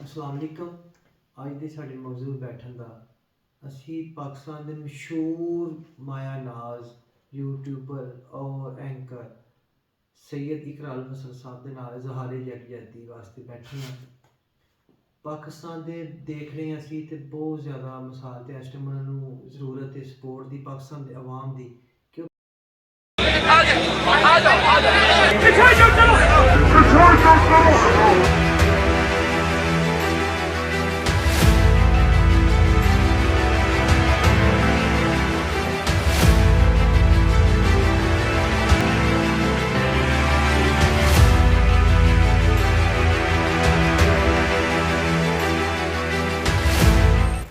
अस्सलाम वालेकुम। अज दे साडे मौजू बैठन दा असी पाकिस्तान के मशहूर माया नाज यूट्यूबर और एंकर सैयद इकराल हसन साहब के नाल इजहारे यकजहती वास्ते बैठे हैं। पाकिस्तान के देखने असी तो बहुत ज़्यादा मिसाल तो इस टाइम उन्होंने जरूरत है सपोर्ट की पाकिस्तान के अवाम की।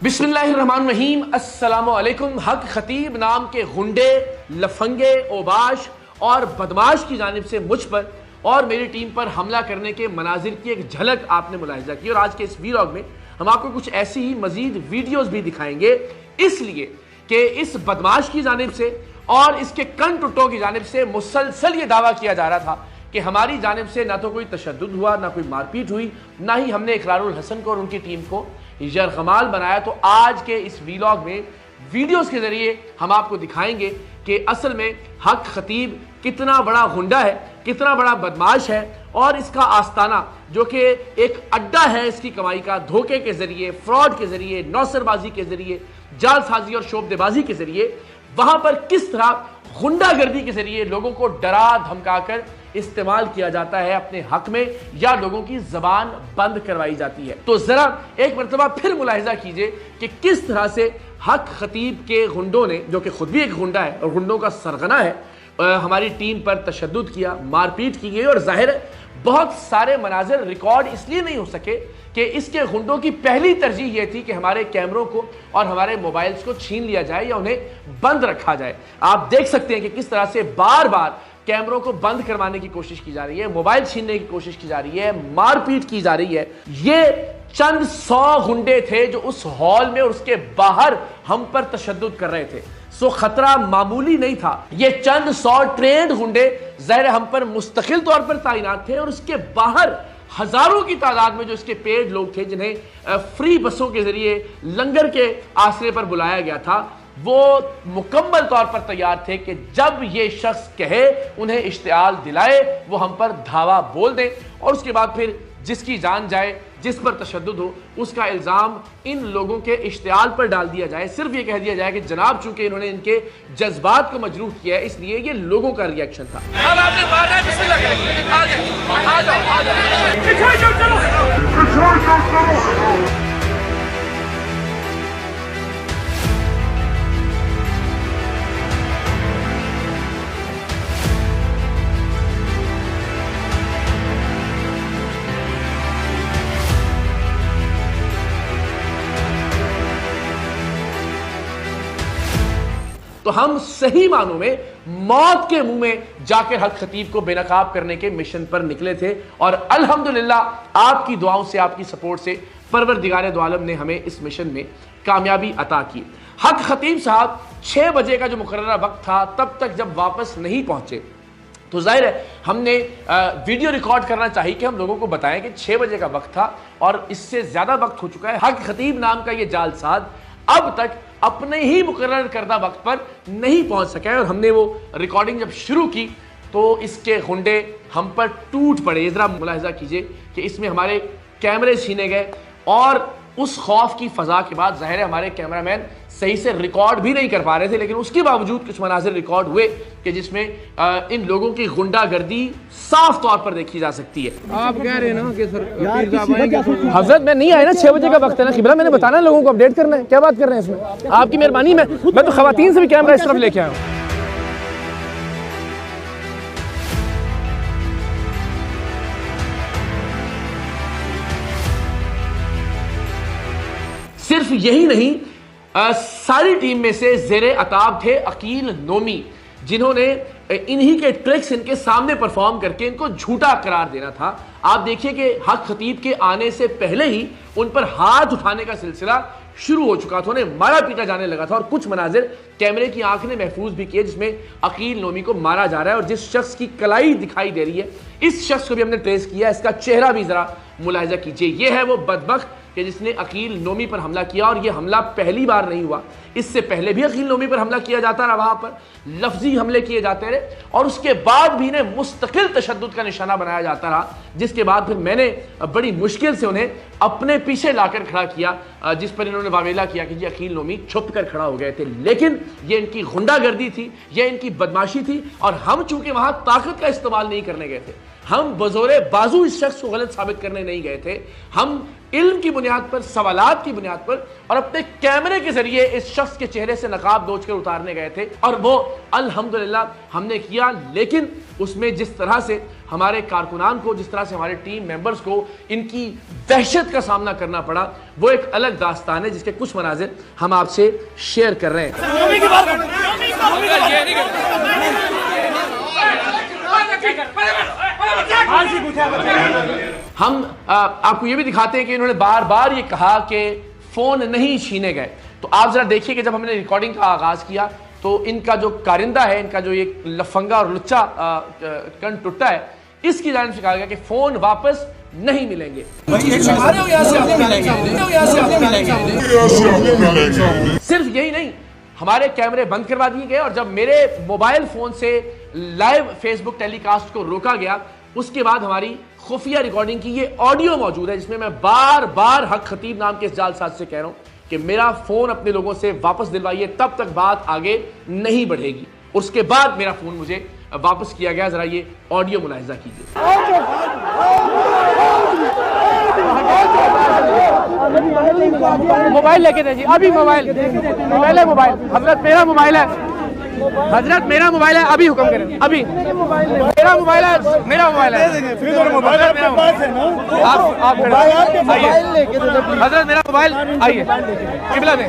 बिस्मिल्लाहिर्रहमानिर्रहीम। अस्सलामुअलैकुम। हक खतीब नाम के गुंडे, लफंगे, ओबाश और बदमाश की जानिब से मुझ पर और मेरी टीम पर हमला करने के मनाजिर की एक झलक आपने मुलाहिजा की और आज के इस वीलॉग में हम आपको कुछ ऐसी ही मजीद वीडियोस भी दिखाएंगे, इसलिए कि इस बदमाश की जानिब से और इसके कन टुट्टों की जानिब से मुसलसल ये दावा किया जा रहा था कि हमारी जानिब से ना तो कोई तशद्दुद हुआ, ना कोई मारपीट हुई, ना ही हमने इकरारुल हसन को और उनकी टीम को यरगमाल बनाया। तो आज के इस वीलॉग में वीडियोस के जरिए हम आपको दिखाएंगे कि असल में हक खतीब कितना बड़ा गुंडा है, कितना बड़ा बदमाश है और इसका आस्ताना जो कि एक अड्डा है इसकी कमाई का, धोखे के जरिए, फ्रॉड के जरिए, नौसरबाजी के जरिए, जालसाजी और शोबदेबाजी के जरिए वहां पर किस तरह गुंडागर्दी के जरिए लोगों को डरा धमकाकर इस्तेमाल किया जाता है अपने हक में या लोगों की जबान बंद करवाई जाती है। तो जरा एक मरतबा फिर मुलाहिजा कीजिए कि किस तरह से हक खतीब के गुंडों ने, जो कि खुद भी एक गुंडा है और गुंडों का सरगना है, हमारी टीम पर तशद्दुद किया, मारपीट की गई और जाहिर है बहुत सारे मनाजिर रिकॉर्ड इसलिए नहीं हो सके कि इसके गुंडों की पहली तरजीह यह थी कि हमारे कैमरों को और हमारे मोबाइल्स को छीन लिया जाए या उन्हें बंद रखा जाए। आप देख सकते हैं कि किस तरह से बार बार कैमरों को बंद करवाने की कोशिश की जा रही है, मोबाइल छीनने की कोशिश की जा रही है, मारपीट की जा रही है। ये चंद 100 गुंडे थे जो उस हॉल में और उसके बाहर हम पर तशद्दुद कर रहे थे। सो खतरा मामूली नहीं था। ये चंद 100 ट्रेंड गुंडे ज़ाहिर हम पर मुस्तकिल तौर पर तैनात थे और उसके बाहर हजारों की तादाद में जो इसके पेड लोग थे जिन्हें फ्री बसों के जरिए लंगर के आसरे पर बुलाया गया था, वो मुकम्मल तौर पर तैयार थे कि जब ये शख्स कहे उन्हें इश्तियाल दिलाए वो हम पर धावा बोल दें और उसके बाद फिर जिसकी जान जाए, जिस पर तशद्दुद हो, उसका इल्ज़ाम इन लोगों के इश्तियाल पर डाल दिया जाए। सिर्फ ये कह दिया जाए कि जनाब चूंकि इन्होंने इनके जज्बात को मजरूह किया है इसलिए ये लोगों का रिएक्शन था। अब आपने मारना है, बिस्मिल्लाह करें। आ जाओ। तो हम सही मानों में मौत के मुंह में जाकर हक खतीब को बेनकाब करने के मिशन पर निकले थे और अल्हम्दुलिल्लाह आपकी दुआओं से, आपकी सपोर्ट से परवरदिगार दो आलम ने हमें इस मिशन में कामयाबी अता की। हक खतीब साहब 6 बजे का जो मुकर्ररा वक्त था तब तक जब वापस नहीं पहुंचे तो जाहिर है हमने वीडियो रिकॉर्ड करना चाहिए कि हम लोगों को बताएं कि 6 बजे का वक्त था और इससे ज्यादा वक्त हो चुका है। हक खतीब नाम का ये जालसाज अब तक अपने ही मुकर्रर करदा वक्त पर नहीं पहुंच सका है और हमने वो रिकॉर्डिंग जब शुरू की तो इसके गुंडे हम पर टूट पड़े। जरा मुलाहिजा कीजिए कि इसमें हमारे कैमरे छीने गए और उस खौफ की फजा के बाद जाहिर है हमारे कैमरामैन सही से रिकॉर्ड भी नहीं कर पा रहे थे, लेकिन उसके बावजूद कुछ मनाजिर रिकॉर्ड हुए कि जिसमें इन लोगों की गुंडागर्दी साफ तौर पर देखी जा सकती है। आप कह रहे हैं ना कि सर हजरत मैं नहीं आया ना, 6 बजे का वक्त है ना किबला, मैंने बताना लोगों को अपडेट करना है। क्या बात कर रहे हैं इसमें? आपकी मेहरबानी। मैं तो खवातीन से भी कैमरा इस तरफ लेके आया हूँ। सिर्फ यही नहीं, सारी टीम में से ज़ेरे अताब थे अकील नोमी, जिन्होंने इन्हीं के ट्रिक्स इनके सामने परफॉर्म करके इनको झूठा करार देना था। आप देखिए कि हक खतीब के आने से पहले ही उन पर हाथ उठाने का सिलसिला शुरू हो चुका था, उन्हें मारा पीटा जाने लगा था और कुछ मनाजिर कैमरे की आंख ने महफूज भी किए जिसमें अकील नोमी को मारा जा रहा है और जिस शख्स की कलाई दिखाई दे रही है इस शख्स को भी हमने ट्रेस किया, इसका चेहरा भी जरा मुलाहिजा कीजिए। ये है वो बदबख्त कि जिसने अकील नोमी पर हमला किया, और ये हमला पहली बार नहीं हुआ, इससे पहले भी अकील नोमी पर हमला किया जाता रहा, वहां पर लफ्जी हमले किए जाते रहे, और उसके बाद भी इन्हें मुस्तकिल तशद्दुद का निशाना बनाया जाता रहा, जिसके बाद फिर मैंने बड़ी मुश्किल से उन्हें अपने पीछे लाकर खड़ा किया, जिस पर इन्होंने वावेला किया कि जी अकील नोमी छुप कर खड़ा हो गए थे। लेकिन ये इनकी गुंडागर्दी थी, ये इनकी बदमाशी थी, और हम चूंकि वहां ताकत का इस्तेमाल नहीं करने गए थे, हम बजोरे बाजू इस शख्स को गलत साबित करने नहीं गए थे, हम इल्म की बुनियाद पर, सवालात की बुनियाद पर और अपने कैमरे के जरिए इस शख्स के चेहरे से नकाब दोच कर उतारने गए थे, और वो अल्हम्दुलिल्लाह हमने किया। लेकिन उसमें जिस तरह से हमारे कारकुनान को, जिस तरह से हमारे टीम मेंबर्स को इनकी दहशत का सामना करना पड़ा, वो एक अलग दास्तान है, जिसके कुछ मनाजिर हम आपसे शेयर कर रहे हैं। हम आपको ये भी दिखाते हैं कि इन्होंने बार बार ये कहा कि फोन नहीं छीने गए। तो आप जरा देखिए कि जब हमने रिकॉर्डिंग का आगाज किया तो इनका जो कारिंदा है, इनका जो ये लफंगा और लुच्चा कन टुट्टा है, इसकी जानिब से कहा गया कि फोन वापस नहीं मिलेंगे। सिर्फ यही नहीं, हमारे कैमरे बंद करवा दिए गए, और जब मेरे मोबाइल फोन से लाइव फेसबुक टेलीकास्ट को रोका गया, उसके बाद हमारी खुफिया रिकॉर्डिंग की ये ऑडियो मौजूद है, जिसमें मैं बार बार हक खतीब नाम के इस जालसाज से कह रहा हूं कि मेरा फोन अपने लोगों से वापस दिलवाइए, तब तक बात आगे नहीं बढ़ेगी। उसके बाद मेरा फोन मुझे वापस किया गया। जरा ये ऑडियो मुलाहिजा कीजिए। मोबाइल लेके दे जी, अभी मोबाइल पहले मोबाइल। हजरत मेरा मोबाइल है, हजरत मेरा मोबाइल है, अभी हुक्म करें, अभी मेरा मोबाइल है, मेरा मोबाइल है, आप हजरत मेरा मोबाइल, आइए किबला दें।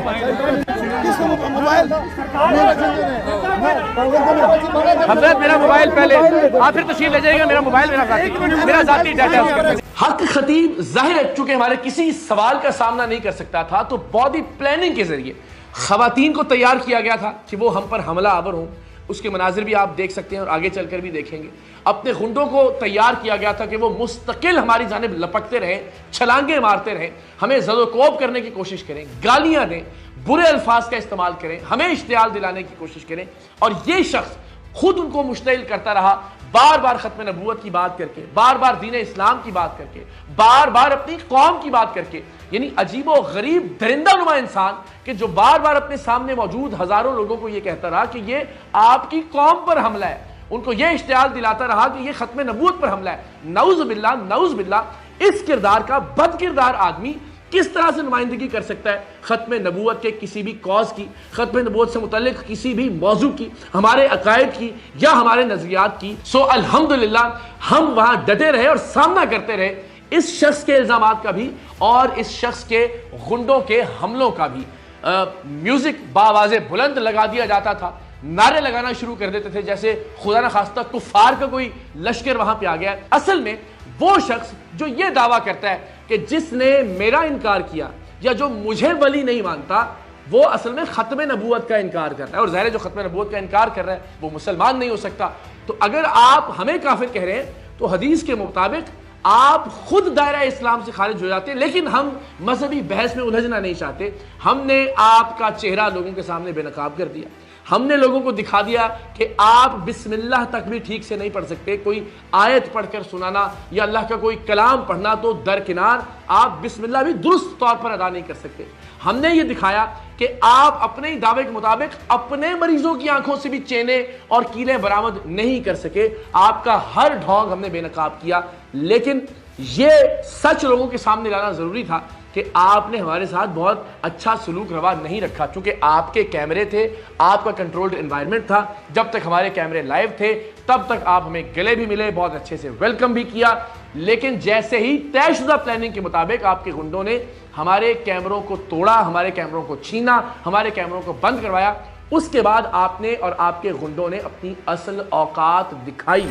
हजरत मेरा मोबाइल पहले, आप फिर तशरीफ ले जाइएगा। मेरा मोबाइल मेरा जाती डाटा है। हक खतीब जाहिर है चूंकि हमारे किसी सवाल का सामना नहीं कर सकता था, तो बॉडी प्लानिंग के जरिए खवातीन को तैयार किया गया था कि वो हम पर हमला आवर हों। उसके मनाजिर भी आप देख सकते हैं और आगे चलकर भी देखेंगे। अपने गुंडों को तैयार किया गया था कि वो मुस्तकिल हमारी जानिब लपकते रहें, छलांगे मारते रहें, हमें ज़दोकोब करने की कोशिश करें, गालियां दें, बुरे अल्फाज का इस्तेमाल करें, हमें इश्तियाल दिलाने की कोशिश करें। और ये शख्स खुद उनको मुश्तइल करता रहा, बार बार खत्म नबूवत की बात करके, बार बार दीन इस्लाम की बात करके, बार बार अपनी कौम की बात करके। यानी अजीब और गरीब दरिंदा नुमा इंसान कि जो बार बार अपने सामने मौजूद हजारों लोगों को यह कहता रहा कि ये आपकी कौम पर हमला है, उनको यह इश्तियाल दिलाता रहा कि यह खत्म नबूवत पर हमला है। नऊज़ बिल्लाह, नऊज़ बिल्लाह। इस किरदार का बद किरदार आदमी किस तरह से नुमाइंदगी कर सकता है खत्म नबूवत के किसी भी कॉज की, खत्म नबूवत से मुतल्लिक किसी भी मौजू की, हमारे अकायद की या हमारे नजरियात की। सो अल्हम्दुलिल्लाह हम वहां डटे रहे और सामना करते रहे इस शख्स के इल्जामात का भी और इस शख्स के गुंडों के हमलों का भी। म्यूजिक बावाज़े बुलंद लगा दिया जाता था, नारे लगाना शुरू कर देते थे जैसे खुदा न खास्ता कुफार का कोई लश्कर वहां पे आ गया। असल में वो शख्स जो ये दावा करता है कि जिसने मेरा इनकार किया या जो मुझे वली नहीं मानता, वो असल में खत्म नबूवत का इनकार कर रहा है। और ज़ाहिर है जो खत्म नबूवत का इनकार कर रहा है वो मुसलमान नहीं हो सकता। तो अगर आप हमें काफिर कह रहे हैं तो हदीस के मुताबिक आप खुद दायरा इस्लाम से खारिज हो जाते हैं। लेकिन हम मजहबी बहस में उलझना नहीं चाहते। हमने आपका चेहरा लोगों के सामने बेनकाब कर दिया। हमने लोगों को दिखा दिया कि आप बिस्मिल्लाह तक भी ठीक से नहीं पढ़ सकते। कोई आयत पढ़कर सुनाना या अल्लाह का कोई कलाम पढ़ना तो दरकिनार, आप बिस्मिल्लाह भी दुरुस्त तौर पर अदा नहीं कर सकते। हमने ये दिखाया कि आप अपने ही दावे के मुताबिक अपने मरीजों की आंखों से भी चेने और कीलें बरामद नहीं कर सके। आपका हर ढोंग हमने बेनकाब किया। लेकिन ये सच लोगों के सामने लाना जरूरी था कि आपने हमारे साथ बहुत अच्छा सलूक रवा नहीं रखा। चूंकि आपके कैमरे थे, आपका कंट्रोल्ड एनवायरनमेंट था। जब तक हमारे कैमरे लाइव थे तब तक आप हमें गले भी मिले, बहुत अच्छे से वेलकम भी किया। लेकिन जैसे ही तयशुदा प्लानिंग के मुताबिक आपके गुंडों ने हमारे कैमरों को तोड़ा, हमारे कैमरों को छीना, हमारे कैमरों को बंद करवाया, उसके बाद आपने और आपके गुंडों ने अपनी असल औकात दिखाई।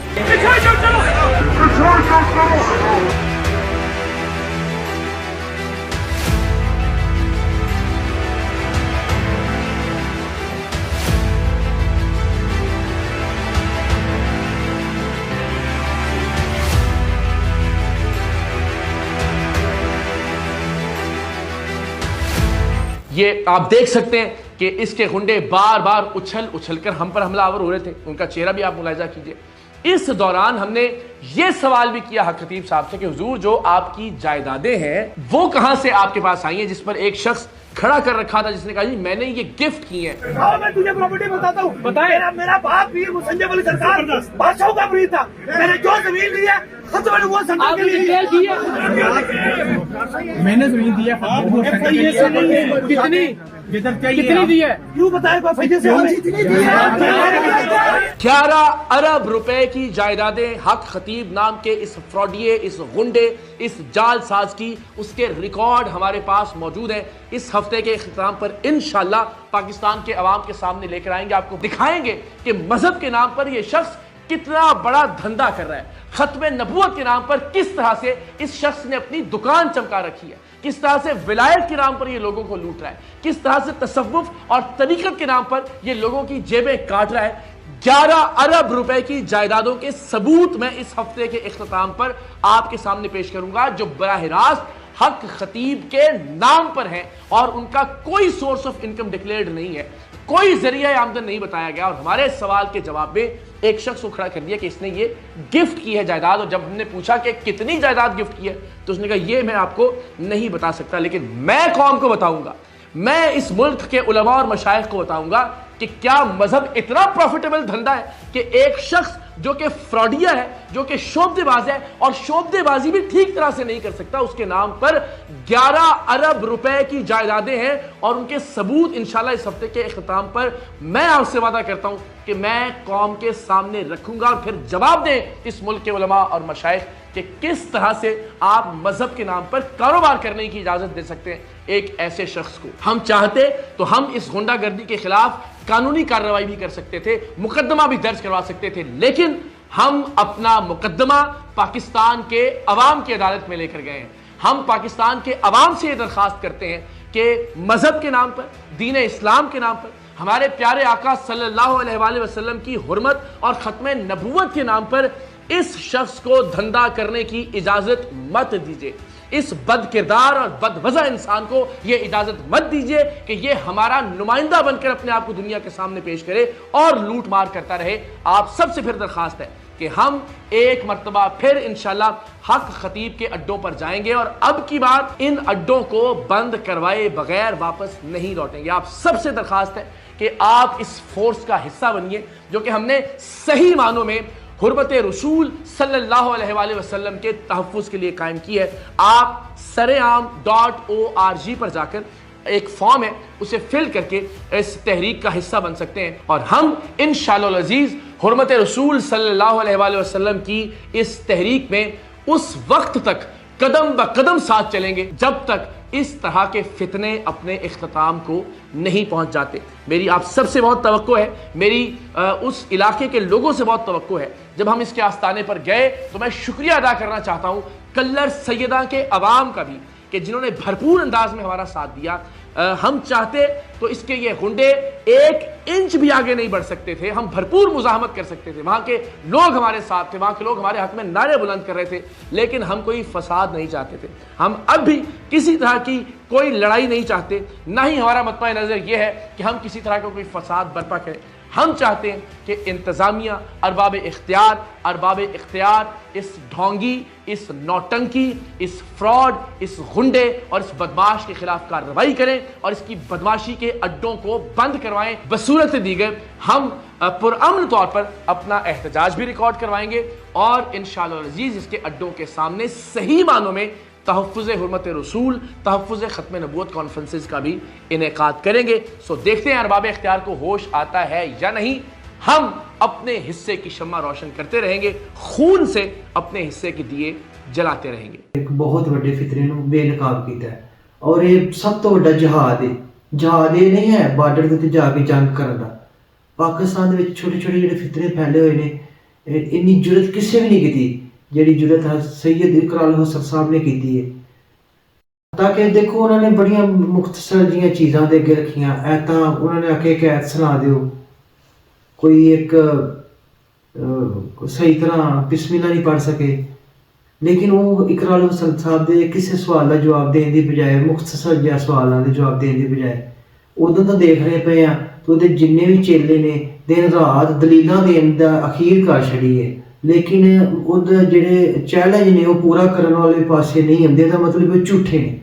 ये आप देख सकते हैं कि इसके गुंडे बार बार उछल कर हम पर हमलावर हो रहे थे। उनका चेहरा भी आप मुलाहिजा कीजिए। इस दौरान हमने ये सवाल भी किया हक खतीब साहब से कि हुजूर जो आपकी जायदादें हैं वो कहां से आपके पास आई हैं, जिस पर एक शख्स खड़ा कर रखा था जिसने कहा जी मैंने ये गिफ्ट की है। मैं तुझे प्रॉपर्टी बताता हूँ। मेरा बाप भी संजय वाली सरकार बादशाहों का ब्रीद था। मैंने जो जमीन ली है सबसे पहले वो संजय के लिए दी है। मैंने जमीन दी है कितनी दी है क्यों बताए 11 अरब रुपए की जायदादें हक खतीब नाम के इस फ्रॉडिये, इस गुंडे, इस जालसाज की, उसके रिकॉर्ड हमारे पास मौजूद है। इस हफ्ते के इख्तिताम पर इंशाअल्लाह पाकिस्तान के अवाम के सामने लेकर आएंगे, आपको दिखाएंगे कि मजहब के नाम पर यह शख्स कितना बड़ा धंधा कर रहा है। खत्मे नबूवत के नाम पर किस तरह से इस शख्स ने अपनी दुकान चमका रखी है, किस तरह से विलायत के नाम पर ये लोगों को लूट रहा है, किस तरह से तसव्वुफ और तरीकत के नाम पर ये लोगों की जेबें काट रहा है। 11 अरब रुपए की जायदादों के सबूत मैं इस हफ्ते के इख्तिताम पर आपके सामने पेश करूंगा, जो बराह रास्त हक खतीब के नाम पर है और उनका कोई सोर्स ऑफ इनकम डिक्लेयर्ड नहीं है, कोई जरिया आमदन नहीं बताया गया। और हमारे सवाल के जवाब में एक शख्स को खड़ा कर दिया कि इसने ये गिफ्ट की है जायदाद। और जब हमने पूछा कि कितनी जायदाद गिफ्ट की है तो उसने कहा ये मैं आपको नहीं बता सकता, लेकिन मैं कौम को बताऊंगा, मैं इस मुल्क के उलमा और मशाइख को बताऊंगा कि क्या मजहब इतना प्रॉफिटेबल धंधा है कि एक शख्स जो कि फ्रॉडिया है, जो कि शोबदेबाज है और शोबदेबाजी भी ठीक तरह से नहीं कर सकता, उसके नाम पर 11 अरब रुपए की जायदादें हैं। और उनके सबूत इंशाल्लाह इस हफ्ते के इख्तिताम पर मैं आपसे वादा करता हूं कि मैं कौम के सामने रखूंगा और फिर जवाब दें इस मुल्क के उलमा और मशाइख कि किस तरह से आप मजहब के नाम पर कारोबार करने की इजाजत दे सकते हैं एक ऐसे शख्स को। हम चाहते तो हम इस गुंडागर्दी के खिलाफ कानूनी कार्रवाई भी कर सकते थे, मुकदमा भी दर्ज करवा सकते थे, लेकिन हम अपना मुकदमा पाकिस्तान के अवाम की अदालत में लेकर गए हैं। हम पाकिस्तान के अवाम से यह दरखास्त करते हैं कि मजहब के नाम पर, दीन इस्लाम के नाम पर, हमारे प्यारे आका सल्लल्लाहु अलैहि वसल्लम की हुर्मत और खत्मे नबूवत के नाम पर इस शख्स को धंधा करने की इजाजत मत दीजिए। इस बद किरदार और बदवजह इंसान को यह इजाजत मत दीजिए कि यह हमारा नुमाइंदा बनकर अपने आप को दुनिया के सामने पेश करे और लूट मार करता रहे। आप सबसे फिर दरखास्त है कि हम एक मर्तबा फिर इंशाल्लाह हक खतीब के अड्डों पर जाएंगे और अब की बार इन अड्डों को बंद करवाए बगैर वापस नहीं लौटेंगे। आप सबसे दरखास्त है कि आप इस फोर्स का हिस्सा बनिए जो कि हमने सही मानों में हुर्मत रसूल सल्लल्लाहु अलैहि वसल्लम के तहफ़्फ़ुज़ के लिए कायम की है। आप saream.org पर जाकर एक फॉर्म है उसे फिल करके इस तहरीक का हिस्सा बन सकते हैं और हम इंशाअल्लाह अज़ीज़ हुर्मत रसूल सल्लल्लाहु अलैहि वसल्लम की इस तहरीक में उस वक्त तक कदम ब कदम साथ चलेंगे जब तक इस तरह के फितने अपने इख्तिताम को नहीं पहुंच जाते। मेरी आप सबसे बहुत तवक्को है, मेरी उस इलाके के लोगों से बहुत तवक्को है। जब हम इसके आस्ताने पर गए तो मैं शुक्रिया अदा करना चाहता हूं कल्लर सैयदा के अवाम का भी कि जिन्होंने भरपूर अंदाज में हमारा साथ दिया। हम चाहते तो इसके ये गुंडे 1 इंच भी आगे नहीं बढ़ सकते थे, हम भरपूर मुजाहमत कर सकते थे। वहां के लोग हमारे साथ थे, वहां के लोग हमारे हक में नारे बुलंद कर रहे थे, लेकिन हम कोई फसाद नहीं चाहते थे। हम अब भी किसी तरह की कोई लड़ाई नहीं चाहते, ना ही हमारा मतबा नजर यह है कि हम किसी तरह का कोई फसाद बर्पा करें। हम चाहते हैं कि इंतजामिया अरबाब इख्तियार इस ढोंगी, इस नौटंकी, इस फ्रॉड, इस गुंडे और इस बदमाश के खिलाफ कार्रवाई करें और इसकी बदमाशी के अड्डों को बंद करवाएं। बसूरत दीगर हम पुरअमन तौर पर अपना एहतजाज भी रिकॉर्ड करवाएंगे और इंशाअल्लाह अज़ीज़ इसके अड्डों के सामने सही मानों में तहफ़्फ़ुज़ हुर्मत रसूल, तहफ़्फ़ुज़ ख़त्म नबूवत कॉन्फ्रेंसेस का भी इनेकाद करेंगे। सो देखते हैं अरबाब इख्तियार को होश आता है या नहीं। हम अपने हिस्से की शम्मा रोशन करते रहेंगे, खून से अपने हिस्से के दिए जलाते रहेंगे। एक बहुत बड़े फितरे नूं बेनकाब किया है और ये सब तो बड़ा जहाद है। जहाद ये नहीं है बार्डर ते जाके जंग करन दा। पाकिस्तान दे विच छोटे छोटे जिहड़े फितरे फैले हुए ने, इन्नी जुरत किसी भी नहीं की ਜਿਹੜੀ जुरत सैयद इकराल हसन साहब ने की है। ताकि देखो उन्होंने बड़िया मुख्तसर जी चीज़ां दे अगे रखियां। ऐतां उन्होंने आके एक ऐत सुना दिओ, कोई एक सही तरह बिस्मिल्लाह नहीं पढ़ सके, ਲੇਕਿਨ ਉਹ ਇਕਰਾਲ ਹੁਸੈਨ ਸਾਹਿਬ ਦੇ ਕਿਸੇ ਸਵਾਲ ਦਾ ਜਵਾਬ ਦੇਣ ਦੀ ਬਜਾਏ, ਮੁਖਤਸਰ ਜਿਹਾ ਸਵਾਲਾਂ ਦੇ ਜਵਾਬ ਦੇਣ ਦੀ ਬਜਾਏ, ਉਦੋਂ ਤਾਂ ਦੇਖ ਰਹੇ ਪਏ ਆ ਤੇ ਉਹਦੇ ਜਿੰਨੇ ਵੀ ਚੇਲੇ ਨੇ ਦਿਨ ਰਾਤ ਦਲੀਲਾਂ ਦੇਣ ਦਾ ਅਖੀਰ ਕਰ ਛੜੀਏ, ਲੇਕਿਨ ਉਹਦੇ ਜਿਹੜੇ ਚੈਲੰਜ ਨੇ ਉਹ ਪੂਰਾ ਕਰਨ ਵਾਲੇ ਪਾਸੇ ਨਹੀਂ ਆਉਂਦੇ, ਤਾਂ ਮਤਲਬ ਉਹ ਝੂਠੇ ਨੇ।